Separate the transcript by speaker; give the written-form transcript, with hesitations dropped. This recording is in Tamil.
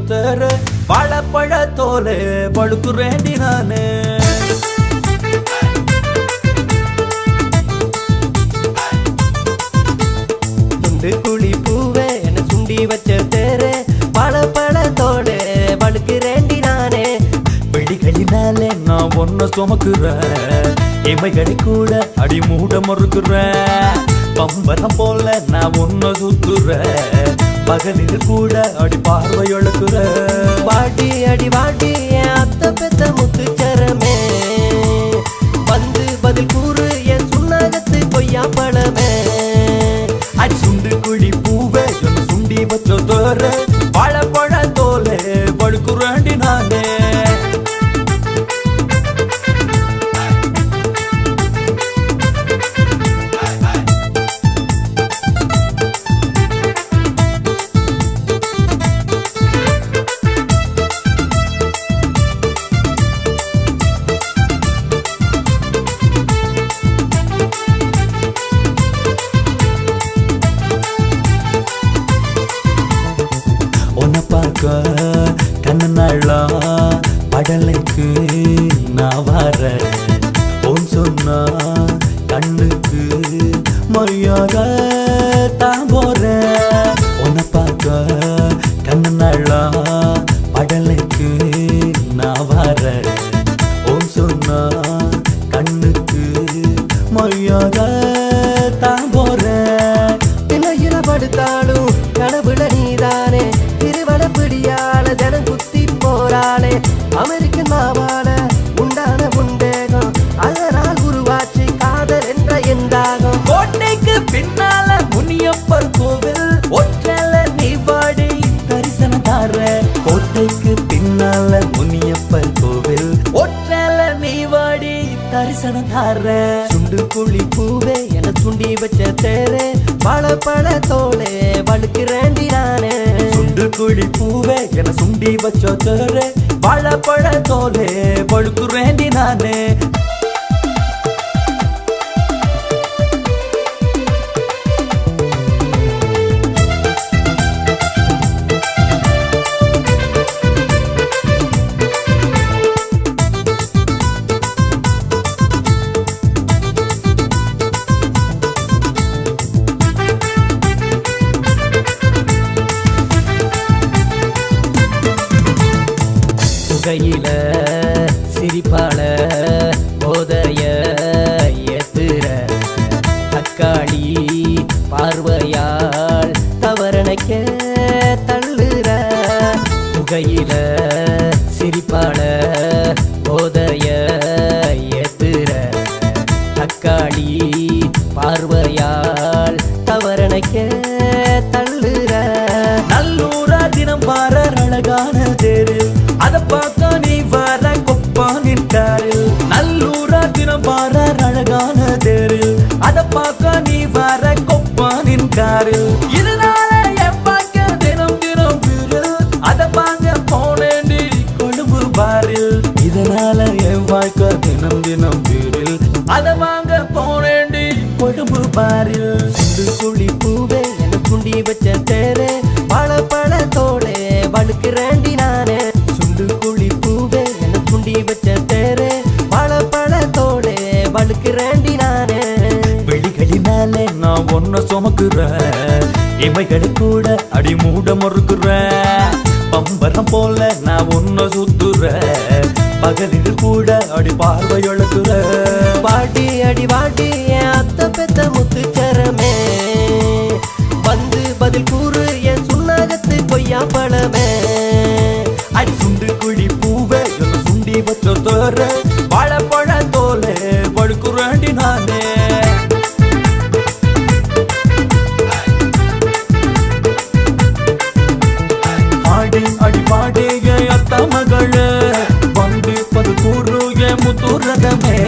Speaker 1: தர வாழைப்பழ தோலே வழுக்குறேண்டி நானு
Speaker 2: துண்டு குழி பூவே என்ன சுண்டி வச்ச தேர வாழைப்பழ தோலே வழுக்குறேண்டி நானே
Speaker 1: வெடிகளினாலே நான் ஒன்ன சுமக்குறேன் இமைகளை கூட அடி மூட மறுக்குறேன் பம்பரம் போல நான் ஒன்ன சுத்துறேன் பகலில் கூட அடி பார்வை எழுக்குறேன்
Speaker 2: வாடி அடி வாடி என் அத்த பெத்த முத்துச்சரமே வந்து பதில் கூறு என் சுண்ணாகத்து கொய்யா பழமே
Speaker 1: அடி சுண்டு குழி பூவே என்ன சுண்டி வச்ச தோற வாழைப்பழ தோலே வழுக்குறேண்டி நானே கண்ணனாளா படலைக்கு நான் வர ஓன் சொன்னா கண்ணுக்கு மரியாத தான் போறேன் உன்னை பார்க்க கண்ணனாளா படலைக்கு நான் வர ஓன் சொன்னா கண்ணுக்கு மரியாத தான் போறேன்
Speaker 2: திணையில படுத்தாலும் கடவுள நீதானே திருவளப்பிடியால ஜனம் குத்தி போறாளே அமெரிக்கன் மாவாட உண்டான உண்டேகம் அதனால் உருவாச்சு காதல் என்ற எந்தாகம்
Speaker 1: கோட்டைக்கு பின்னால முனியப்பர் கோவில் ஒற்றல நீ வாடி தரிசனம் தார கோட்டைக்கு பின்னால முனியப்பர் கோவில் ஒற்றல நீ வாடி தரிசனம் தார
Speaker 2: சுண்டு குழி பூவே என சுண்டி வச்ச தேரே வாழைப்பழ தோலே வழுக்குறேண்டி நானே
Speaker 1: சுண்டு குழி பூவே என சுண்டி வச்ச தர வாழைப்பழ தோலே வழுக்குறேண்டி நானே
Speaker 2: கையில சிரிப்பாள போதைய ஏத்துற தக்காளி பார்வையால் தவறனைக்க தள்ளுற புகையில சிரிப்பாள போதைய ஏத்துற தக்காளி பார்வையால் தவறனைக்க தள்ளுற
Speaker 1: நல்லூரா தினம் பார அழகான தேரு அத பார்க்க நீ வர கொப்பானின் காரில் நல்லூரா தினம் பார அழகான தேரு அத பார்க்க நீ வர கொப்பானின் காரில் இதனால என் பார்க்க தினம் தினம் வீரில் அத பார்க்க போனேண்டி கொழும்பு பாரில் இதனால என் வாழ்க்கை தினம் தினம் வீரில் அத வாங்க போனேண்டி கொழும்பு பாரில்
Speaker 2: சுண்டு குழி பூவே என குண்டி வச்ச தேரே வாழைப்பழ தோலே வழுக்குறேண்டி நானே சுண்டு குழி பூவே என குண்டி வச்ச தேரே வாழைப்பழ தோலே வழுக்குறேண்டி நானே
Speaker 1: வெளிகளினாலே நான் ஒன்ன சுமக்குறேன் இமைகளை கூட அடி மூட மறுக்குறேன் பம்பரம் போல நான் ஒன்ன சுத்துறேன் பகலில் கூட அடி பார்வை எழுக்குறேன்
Speaker 2: வாடி அடி வாடி என் அத்த பெத்த முத்துச்சரமே வந்து பதில் கூறு என் சுண்ணாகத்து கொய்யா பழமே
Speaker 1: அடி சுண்டு குழி பூவே என்ன சுண்டி வச்ச தோற வாழைப்பழ தோலே வழுக்குறேண்டி நானே ஆடி அடி பாடி அத்த மகள வந்து பது கூறு முத்துறதமே